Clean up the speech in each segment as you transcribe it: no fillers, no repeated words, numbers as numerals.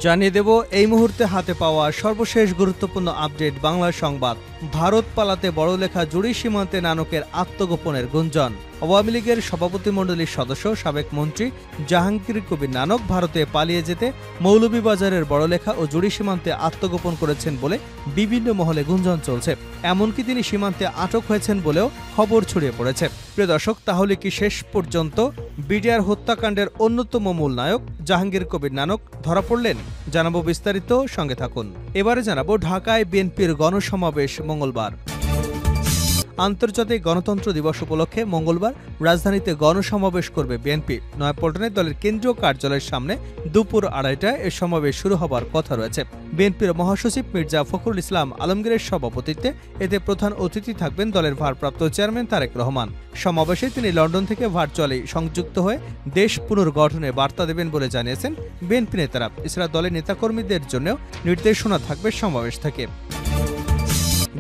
জানিয়ে দেব এই মুহূর্তে হাতে পাওয়া সর্বশেষ গুরুত্বপূর্ণ আপডেট বাংলা সংবাদ। ভারত পালাতে বড়লেখা জুড়ি সীমান্তে নানকের আত্মগোপনের গুঞ্জন। আওয়ামী লীগের সভাপতিমণ্ডলীর সদস্য সাবেক মন্ত্রী জাহাঙ্গীর কবির নানক ভারতে পালিয়ে যেতে মৌলভীবাজারের বড়লেখা ও জুড়ি সীমান্তে আত্মগোপন করেছেন বলে বিভিন্ন মহলে গুঞ্জন চলছে। এমনকি তিনি সীমান্তে আটক হয়েছেন বলেও খবর ছড়িয়ে পড়েছে। প্রিয় দর্শক, তাহলে কি শেষ পর্যন্ত বিডিআর হত্যাকাণ্ডের অন্যতম মূল নায়ক জাহাঙ্গীর কবির নানক ধরা পড়লেন? জানাবো বিস্তারিত, সঙ্গে থাকুন। এবারে জানাবো ঢাকায় বিএনপির গণসমাবেশ মঙ্গলবার। আন্তর্জাতিক গণতন্ত্র দিবস উপলক্ষে মঙ্গলবার রাজধানীতে গণসমাবেশ করবে বিএনপি। নয়াপল্টনে দলের কেন্দ্রীয় কার্যালয়ের সামনে দুপুর 2:30টায় এ সমাবেশ শুরু হবার কথা রয়েছে। বিএনপির মহাসচিব মির্জা ফখরুল ইসলাম আলমগীরের সভাপতিত্বে এতে প্রধান অতিথি থাকবেন দলের ভারপ্রাপ্ত চেয়ারম্যান তারেক রহমান। সমাবেশে তিনি লন্ডন থেকে ভার্চুয়ালি সংযুক্ত হয়ে দেশ পুনর্গঠনে বার্তা দেবেন বলে জানিয়েছেন বিএনপি নেতারা। এছাড়া দলের নেতাকর্মীদের জন্যও নির্দেশনা থাকবে সমাবেশ থেকে।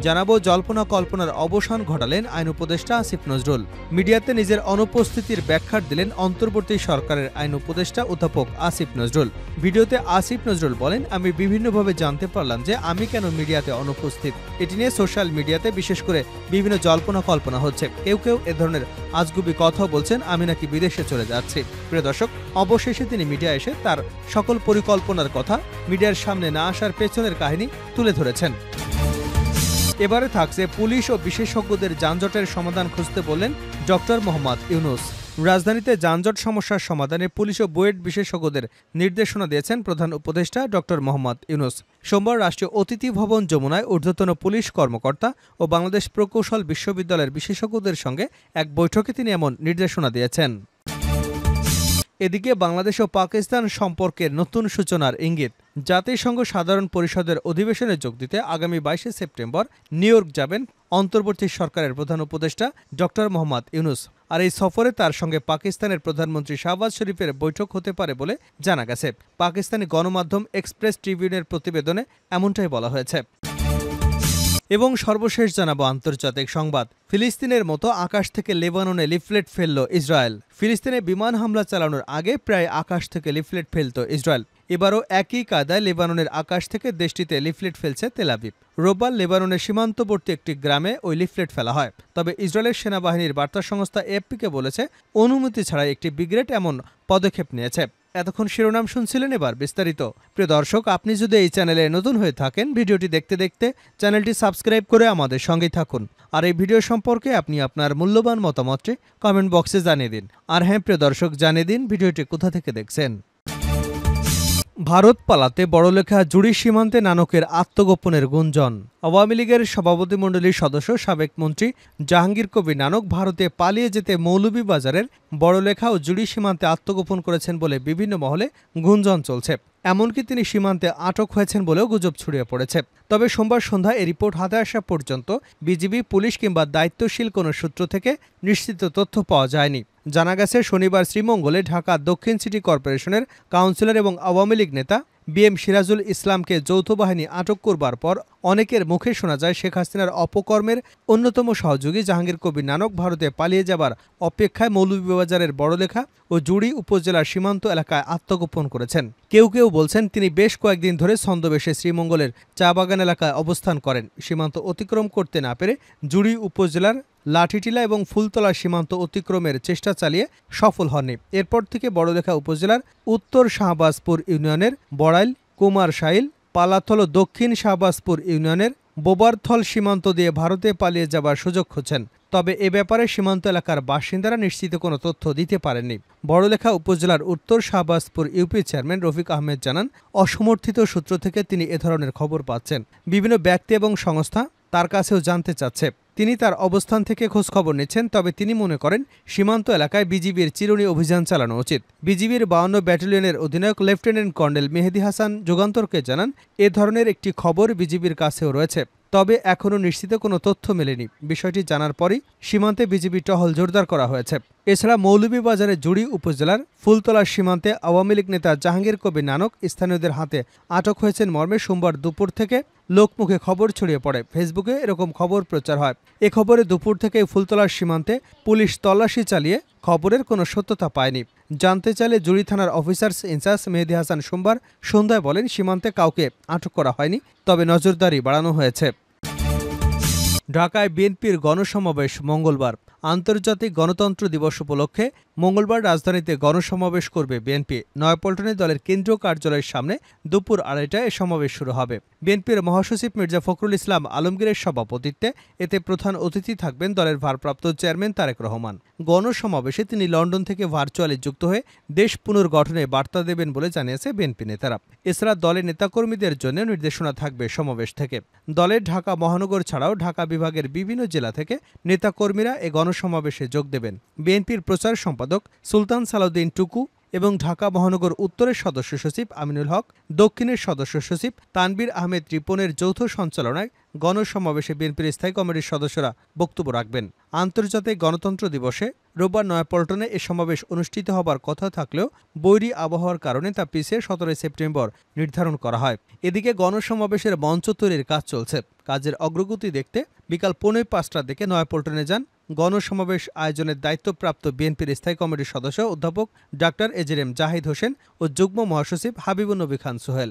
জানাবো জল্পনা কল্পনার অবসান ঘটালেন আইন উপদেষ্টা আসিফ নজরুল। মিডিয়াতে নিজের অনুপস্থিতির ব্যাখ্যা দিলেন অন্তর্বর্তী সরকারের আইন উপদেষ্টা অধ্যাপক আসিফ নজরুল। ভিডিওতে আসিফ নজরুল বলেন, আমি বিভিন্নভাবে জানতে পারলাম যে আমি কেন মিডিয়াতে অনুপস্থিত। এটি নিয়ে সোশ্যাল মিডিয়াতে বিশেষ করে বিভিন্ন জল্পনা কল্পনা হচ্ছে। কেউ কেউ এ ধরনের আজগুবি কথা বলছেন আমি নাকি বিদেশে চলে যাচ্ছি। প্রিয় দর্শক, অবশেষে তিনি মিডিয়া এসে তার সকল পরিকল্পনার কথা মিডিয়ার সামনে না আসার পেছনের কাহিনী তুলে ধরেছেন। এবারে থাকছে পুলিশ ও বিশেষজ্ঞদের যানজটের সমাধান খুঁজতে বললেন ডক্টর মোহাম্মদ ইউনূস। রাজধানীতে যানজট সমস্যার সমাধানে পুলিশ ও বুয়েট বিশেষজ্ঞদের নির্দেশনা দিয়েছেন প্রধান উপদেষ্টা ডক্টর মোহাম্মদ ইউনূস। সোমবার রাষ্ট্রীয় অতিথি ভবন যমুনায় ঊর্ধ্বতন পুলিশ কর্মকর্তা ও বাংলাদেশ প্রকৌশল বিশ্ববিদ্যালয়ের বিশেষজ্ঞদের সঙ্গে এক বৈঠকে তিনি এমন নির্দেশনা দিয়েছেন। এদিকে বাংলাদেশ ও পাকিস্তান সম্পর্কের নতুন সূচনার ইঙ্গিত। জাতিসংঘ সাধারণ পরিষদের অধিবেশনে যোগ দিতে আগামী 22শে সেপ্টেম্বর নিউ ইয়র্ক যাবেন অন্তর্বর্তী সরকারের প্রধান উপদেষ্টা ডক্টর মোহাম্মদ ইউনূস। আর এই সফরে তার সঙ্গে পাকিস্তানের প্রধানমন্ত্রী শাহবাজ শরীফের বৈঠক হতে পারে বলে জানা গেছে। পাকিস্তানি গণমাধ্যম এক্সপ্রেস ট্রিবিউনের প্রতিবেদনে এমনটাই বলা হয়েছে। এবং সর্বশেষ জানাবো আন্তর্জাতিক সংবাদ। ফিলিস্তিনের মতো আকাশ থেকে লেবাননে লিফলেট ফেলল ইসরায়েল। ফিলিস্তিনে বিমান হামলা চালানোর আগে প্রায় আকাশ থেকে লিফলেট ফেলত ইসরায়েল। এবারও একই কায়দায় লেবাননের আকাশ থেকে দেশটিতে লিফলেট ফেলছে তেল আবিব। রোববার লেবাননের সীমান্তবর্তী একটি গ্রামে ওই লিফলেট ফেলা হয়। তবে ইসরায়েলের সেনাবাহিনীর বার্তা সংস্থা এএফপিকে বলেছে অনুমতি ছাড়াই একটি ব্রিগেড এমন পদক্ষেপ নিয়েছে। এতক্ষণ শিরোনাম শুনছিলেন, এবার বিস্তারিত। প্রিয় দর্শক, আপনি যদি এই চ্যানেলে নতুন হয়ে থাকেন, ভিডিওটি দেখতে দেখতে চ্যানেলটি সাবস্ক্রাইব করে আমাদের সঙ্গেই থাকুন। আর এই ভিডিও সম্পর্কে আপনি আপনার মূল্যবান মতামতটি কমেন্ট বক্সে জানিয়ে দিন। আর হ্যাঁ প্রিয় দর্শক, জানিয়ে দিন ভিডিওটি কোথা থেকে দেখছেন। ভারত পালাতে বড়লেখা জুড়ি সীমান্তে নানকের আত্মগোপনের গুঞ্জন। আওয়ামী লীগের সভাপতিমণ্ডলীর সদস্য সাবেক মন্ত্রী জাহাঙ্গীর কবির নানক ভারতে পালিয়ে যেতে মৌলভীবাজারের বড়লেখা ও জুড়ি সীমান্তে আত্মগোপন করেছেন বলে বিভিন্ন মহলে গুঞ্জন চলছে। এমনকি তিনি সীমান্তে আটক হয়েছেন বলেও গুজব ছড়িয়ে পড়েছে। তবে সোমবার সন্ধ্যায় এই রিপোর্ট হাতে আসা পর্যন্ত বিজিবি, পুলিশ কিংবা দায়িত্বশীল কোনো সূত্র থেকে নিশ্চিত তথ্য পাওয়া যায়নি। জানা গেছে, শনিবার শ্রীমঙ্গলে ঢাকা দক্ষিণ সিটি কর্পোরেশনের কাউন্সিলর এবং আওয়ামী লীগ নেতা বিএম সিরাজুল ইসলামকে যৌথ বাহিনী আটক করবার পর অনেকের মুখে শোনা যায় শেখ হাসিনার অপকর্মের অন্যতম সহযোগী জাহাঙ্গীর কবির নানক ভারতে পালিয়ে যাবার অপেক্ষায় মৌলভীবাজারের বড়লেখা ও জুড়ি উপজেলার সীমান্ত এলাকায় আত্মগোপন করেছেন। কেউ কেউ বলছেন তিনি বেশ কয়েকদিন ধরে ছন্দবেশে শ্রীমঙ্গলের চা বাগান এলাকায় অবস্থান করেন। সীমান্ত অতিক্রম করতে না পেরে জুড়ি উপজেলার লাঠিটিলা এবং ফুলতলা সীমান্ত অতিক্রমের চেষ্টা চালিয়ে সফল হননি। এরপর থেকে বড়লেখা উপজেলার উত্তর শাহবাজপুর ইউনিয়নের বড়াইল, কুমারশাইল, পালাথল ও দক্ষিণ শাহবাজপুর ইউনিয়নের বোবারথল সীমান্ত দিয়ে ভারতে পালিয়ে যাবার সুযোগ খুঁজছেন। তবে এ ব্যাপারে সীমান্ত এলাকার বাসিন্দারা নিশ্চিত কোনো তথ্য দিতে পারেননি। বড়লেখা উপজেলার উত্তর শাহবাজপুর ইউপি চেয়ারম্যান রফিক আহমেদ জানান, অসমর্থিত সূত্র থেকে তিনি এ ধরনের খবর পাচ্ছেন। বিভিন্ন ব্যক্তি এবং সংস্থা তার কাছেও জানতে চাচ্ছে। তিনি তার অবস্থান থেকে খোঁজখবর নিচ্ছেন। তবে তিনি মনে করেন সীমান্ত এলাকায় বিজিবির চিরুনি অভিযান চালানো উচিত। বিজিবির 52 ব্যাটালিয়নের অধিনায়ক লেফটেন্যান্ট কর্নেল মেহেদী হাসান যুগান্তরকে জানান, এ ধরনের একটি খবর বিজিবির কাছেও রয়েছে। তবে এখনও নিশ্চিত কোনো তথ্য মেলেনি। বিষয়টি জানার পরই সীমান্তে বিজিবি টহল জোরদার করা হয়েছে। এছাড়া মৌলভীবাজারের জুড়ি উপজেলার ফুলতলার সীমান্তে আওয়ামী লীগ নেতা জাহাঙ্গীর কবির নানক স্থানীয়দের হাতে আটক হয়েছেন মর্মে সোমবার দুপুর থেকে লোকমুখে খবর ছড়িয়ে পড়ে। ফেসবুকে এরকম খবর প্রচার হয়। এ খবরে দুপুর থেকে ফুলতলার সীমান্তে পুলিশ তল্লাশি চালিয়ে খবরের কোনো সত্যতা পায়নি। জানতে চাইলে জুড়ি থানার অফিসার ইনচার্জ মেহেদী হাসান সোমবার সন্ধ্যায় বলেন, সীমান্তে কাউকে আটক করা হয়নি, তবে নজরদারি বাড়ানো হয়েছে। ঢাকায় বিএনপির গণসমাবেশ মঙ্গলবার। আন্তর্জাতিক গণতন্ত্র দিবস উপলক্ষে মঙ্গলবার রাজধানীতে গণসমাবেশ করবে বিএনপি। নয়াপল্টনে দলের কেন্দ্রীয় কার্যালয়ের সামনে দুপুর 2:30টায় এ সমাবেশ শুরু হবে। বিএনপির মহাসচিব মির্জা ফখরুল ইসলাম আলমগীরের সভাপতিত্বে এতে প্রধান অতিথি থাকবেন দলের ভারপ্রাপ্ত চেয়ারম্যান তারেক রহমান। গণসমাবেশে তিনি লন্ডন থেকে ভার্চুয়ালি যুক্ত হয়ে দেশ পুনর্গঠনে বার্তা দেবেন বলে জানিয়েছে বিএনপি নেতারা। এছাড়া দলের নেতাকর্মীদের জন্য নির্দেশনা থাকবে সমাবেশ থেকে। দলের ঢাকা মহানগর ছাড়াও ঢাকা বিভাগের বিভিন্ন জেলা থেকে নেতাকর্মীরা এ গণসমাবেশে যোগ দেবেন। বিএনপির প্রচার সম্পাদক সুলতান সালাউদ্দিন টুকু এবং ঢাকা মহানগর উত্তরের সদস্য সচিব আমিনুল হক, দক্ষিণের সদস্য সচিব তানবীর আহমেদ রিপনের যৌথ সঞ্চালনায় গণসমাবেশে বিএনপির স্থায়ী কমিটির সদস্যরা বক্তব্য রাখবেন। আন্তর্জাতিক গণতন্ত্র দিবসে রোববার নয়াপল্টনে এ সমাবেশ অনুষ্ঠিত হবার কথা থাকলেও বৈরী আবহাওয়ার কারণে তা পিছিয়ে 17 সেপ্টেম্বর নির্ধারণ করা হয়। এদিকে গণসমাবেশের মঞ্চ তৈরির কাজ চলছে। কাজের অগ্রগতি দেখতে বিকাল 4:45টার দিকে নয়াপল্টনে যান গণসমাবেশ আয়োজনের দায়িত্বপ্রাপ্ত বিএনপির স্থায়ী কমিটির সদস্য অধ্যাপক ডাক্তার এজেএম জাহিদ হোসেন ও যুগ্ম মহাসচিব হাবিবুন নবী খান সোহেল।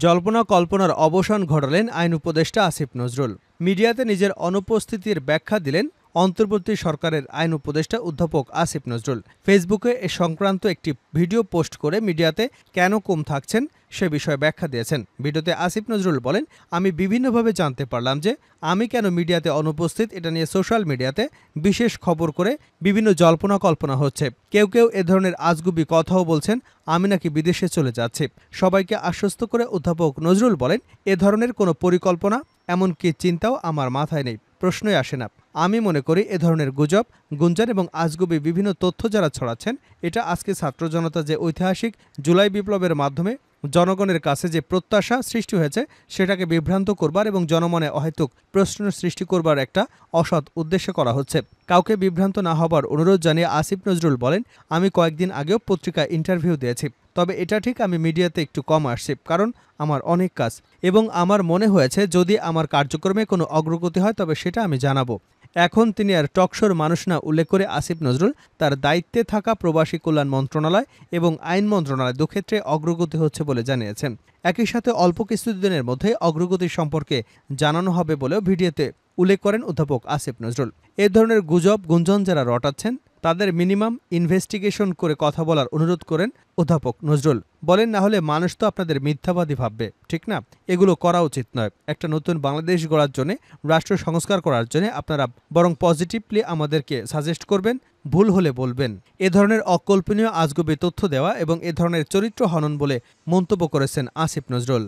জল্পনা কল্পনার অবসান ঘটালেন আইন উপদেষ্টা আসিফ নজরুল। মিডিয়াতে নিজের অনুপস্থিতির ব্যাখ্যা দিলেন অন্তর্বর্তী সরকারের আইন উপদেষ্টা অধ্যাপক আসিফ নজরুল। ফেসবুকে এ সংক্রান্ত একটি ভিডিও পোস্ট করে মিডিয়াতে কেন কম থাকছেন সে বিষয়ে ব্যাখ্যা দিয়েছেন। ভিডিওতে আসিফ নজরুল বলেন, আমি বিভিন্নভাবে জানতে পারলাম যে আমি কেন মিডিয়াতে অনুপস্থিত। এটা নিয়ে সোশ্যাল মিডিয়াতে বিশেষ খবর করে বিভিন্ন জল্পনা কল্পনা হচ্ছে। কেউ কেউ এ ধরনের আজগুবি কথাও বলছেন আমি নাকি বিদেশে চলে যাচ্ছি। সবাইকে আশ্বস্ত করে অধ্যাপক নজরুল বলেন, এ ধরনের কোনো পরিকল্পনা এমনকি চিন্তাও আমার মাথায় নেই, প্রশ্নই আসে না। আমি মনে করি এ ধরনের গুজব, গুঞ্জন এবং আজগুবি বিভিন্ন তথ্য যারা ছড়াচ্ছেন, এটা আজকে ছাত্র জনতা যে ঐতিহাসিক জুলাই বিপ্লবের মাধ্যমে জনগণের কাছে যে প্রত্যাশা সৃষ্টি হয়েছে সেটাকে বিভ্রান্ত করবার এবং জনমনে অহেতুক প্রশ্ন সৃষ্টি করবার একটা অসৎ উদ্দেশ্যে করা হচ্ছে। কাউকে বিভ্রান্ত না হবার অনুরোধ জানিয়ে আসিফ নজরুল বলেন, আমি কয়েকদিন আগেও পত্রিকায় ইন্টারভিউ দিয়েছি, তবে এটা ঠিক আমি মিডিয়াতে একটু কম আসছি, কারণ আমার অনেক কাজ এবং আমার মনে হয়েছে যদি আমার কার্যক্রমে কোনো অগ্রগতি হয় তবে সেটা আমি জানাবো। এখন তিনি আর টকশোর মানুষ না উল্লেখ করে আসিফ নজরুল তার দায়িত্বে থাকা প্রবাসী কল্যাণ মন্ত্রণালয় এবং আইন মন্ত্রণালয় দুক্ষেত্রে অগ্রগতি হচ্ছে বলে জানিয়েছেন। একই সাথে অল্প কিছুদিনের মধ্যে অগ্রগতি সম্পর্কে জানানো হবে বলেও ভিডিওতে উল্লেখ করেন অধ্যাপক আসিফ নজরুল। এ ধরনের গুজব গুঞ্জন যারা রটাচ্ছেন তাদের মিনিমাম ইনভেস্টিগেশন করে কথা বলার অনুরোধ করেন অধ্যাপক নজরুল। বলেন, না হলে মানুষ তো আপনাদের মিথ্যাবাদী ভাববে, ঠিক না? এগুলো করা উচিত নয়। একটা নতুন বাংলাদেশ গড়ার জন্য, রাষ্ট্র সংস্কার করার জন্য আপনারা বরং পজিটিভলি আমাদেরকে সাজেস্ট করবেন, ভুল হলে বলবেন। এ ধরনের অকল্পনীয় আজগুবি তথ্য দেওয়া এবং এ ধরনের চরিত্র হনন বলে মন্তব্য করেছেন আসিফ নজরুল।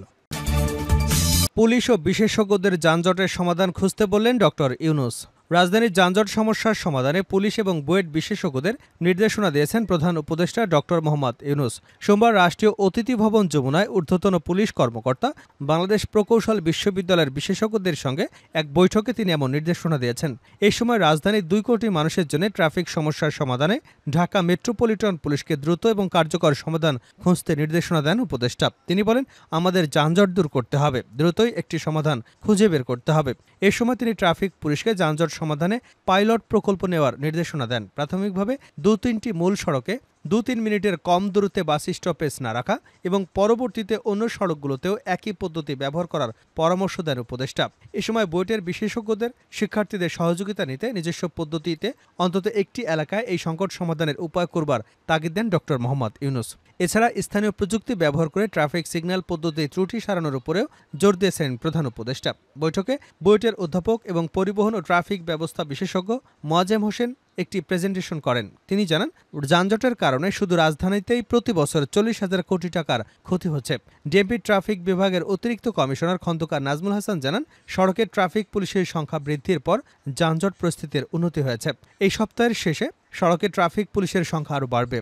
পুলিশ ও বিশেষজ্ঞদের যানজটের সমাধান খুঁজতে বললেন ডক্টর ইউনূস। রাজধানীর যানজট সমস্যার সমাধানে পুলিশ এবং বুয়েট বিশেষজ্ঞদের নির্দেশনা দিয়েছেন প্রধান উপদেষ্টা ডক্টর মোহাম্মদ ইউনূস। সোমবার রাষ্ট্রীয় অতিথি ভবন যমুনায় ঊর্ধ্বতন পুলিশ কর্মকর্তা বাংলাদেশ প্রকৌশল বিশ্ববিদ্যালয়ের বিশেষজ্ঞদের সঙ্গে এক বৈঠকে তিনি এমন নির্দেশনা দিয়েছেন। এই সময় রাজধানীর 2 কোটি মানুষের জন্য ট্রাফিক সমস্যার সমাধানে ঢাকা মেট্রোপলিটন পুলিশকে দ্রুত এবং কার্যকর সমাধান খুঁজতে নির্দেশনা দেন উপদেষ্টা। তিনি বলেন, আমাদের যানজট দূর করতে হবে, দ্রুতই একটি সমাধান খুঁজে বের করতে হবে। এ সময় তিনি ট্রাফিক পুলিশকে যানজট সমাধানে পাইলট প্রকল্প নেওয়ার নির্দেশনা দেন। প্রাথমিকভাবে 2-3টি মূল সড়কে 2-3 মিনিটের কম দূরত্বে বাস স্টপেজ না রাখা এবং পরবর্তীতে অন্য সড়কগুলোতেও একই পদ্ধতি ব্যবহার করার পরামর্শ দেন উপদেষ্টা। এ সময় বুয়েটের বিশেষজ্ঞদের শিক্ষার্থীদের সহযোগিতা নিতে নিজস্ব পদ্ধতিতে অন্তত একটি এলাকায় এই সংকট সমাধানের উপায় করবার তাগিদ দেন ডক্টর মোহাম্মদ ইউনূস। এছাড়া স্থানীয় প্রযুক্তি ব্যবহার করে ট্রাফিক সিগন্যাল পদ্ধতি ত্রুটি সারানোর উপরেও জোর দিয়েছেন প্রধান উপদেষ্টা। বৈঠকে বুয়েটের অধ্যাপক এবং পরিবহন ও ট্রাফিক ব্যবস্থা বিশেষজ্ঞ মোয়াজ্জেম হোসেন একটি প্রেজেন্টেশন করেন। তিনি জানান, যানজটের কারণে শুধু রাজধানীতেই প্রতি বছর 40,000 কোটি টাকার ক্ষতি হচ্ছে। ডিএমপি ট্রাফিক বিভাগের অতিরিক্ত কমিশনার খন্দকার নাজমুল হাসান জানান, সড়কে ট্রাফিক পুলিশের সংখ্যা বৃদ্ধির পর যানজট পরিস্থিতির উন্নতি হয়েছে। এই সপ্তাহের শেষে সড়কে ট্রাফিক পুলিশের সংখ্যা আরও বাড়বে।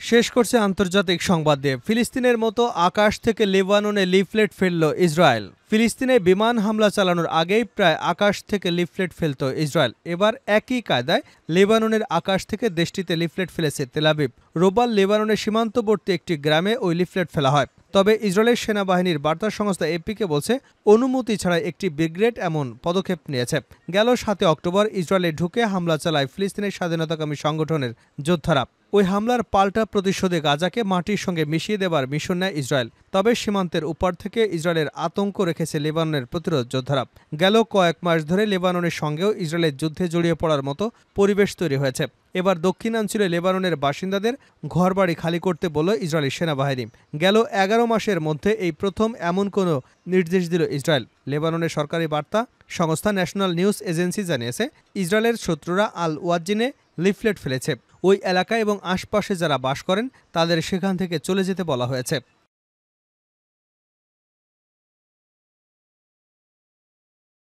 শেষ করছে আন্তর্জাতিক সংবাদ দিয়ে। ফিলিস্তিনের মতো আকাশ থেকে লেবাননে লিফলেট ফেলল ইসরায়েল। ফিলিস্তিনে বিমান হামলা চালানোর আগেই প্রায় আকাশ থেকে লিফলেট ফেলত ইসরায়েল। এবার একই কায়দায় লেবাননের আকাশ থেকে দেশটিতে লিফলেট ফেলেছে তেল আবিব। রোববার লেবাননের সীমান্তবর্তী একটি গ্রামে ওই লিফলেট ফেলা হয়। তবে ইসরায়েলের সেনাবাহিনীর বার্তা সংস্থা এপিকে বলছে অনুমতি ছাড়া একটি ব্রিগেড এমন পদক্ষেপ নিয়েছে। গেল ৭ অক্টোবর ইসরায়েলে ঢুকে হামলা চালায় ফিলিস্তিনের স্বাধীনতাকামী সংগঠনের যোদ্ধারা। ওই হামলার পাল্টা প্রতিশোধে গাজাকে মাটির সঙ্গে মিশিয়ে দেবার মিশন নেয় ইসরায়েল। তবে সীমান্তের উপার থেকে ইসরায়েলের আতঙ্ক রেখেছে লেবাননের প্রতিরোধ যোদ্ধারা। গেল কয়েক মাস ধরে লেবাননের সঙ্গেও ইসরায়েলের যুদ্ধে জড়িয়ে পড়ার মতো পরিবেশ তৈরি হয়েছে। এবার দক্ষিণাঞ্চলে লেবাননের বাসিন্দাদের ঘরবাড়ি খালি করতে বলল ইসরায়েলি সেনাবাহিনী। গেল ১১ মাসের মধ্যে এই প্রথম এমন কোনো নির্দেশ দিল ইসরায়েল। লেবাননের সরকারি বার্তা সংস্থা ন্যাশনাল নিউজ এজেন্সি জানিয়েছে, ইসরায়েলের শত্রুরা আল ওয়াজিনে লিফলেট ফেলেছে। ওই এলাকা এবং আশপাশে যারা বাস করেন তাদের সেখান থেকে চলে যেতে বলা হয়েছে।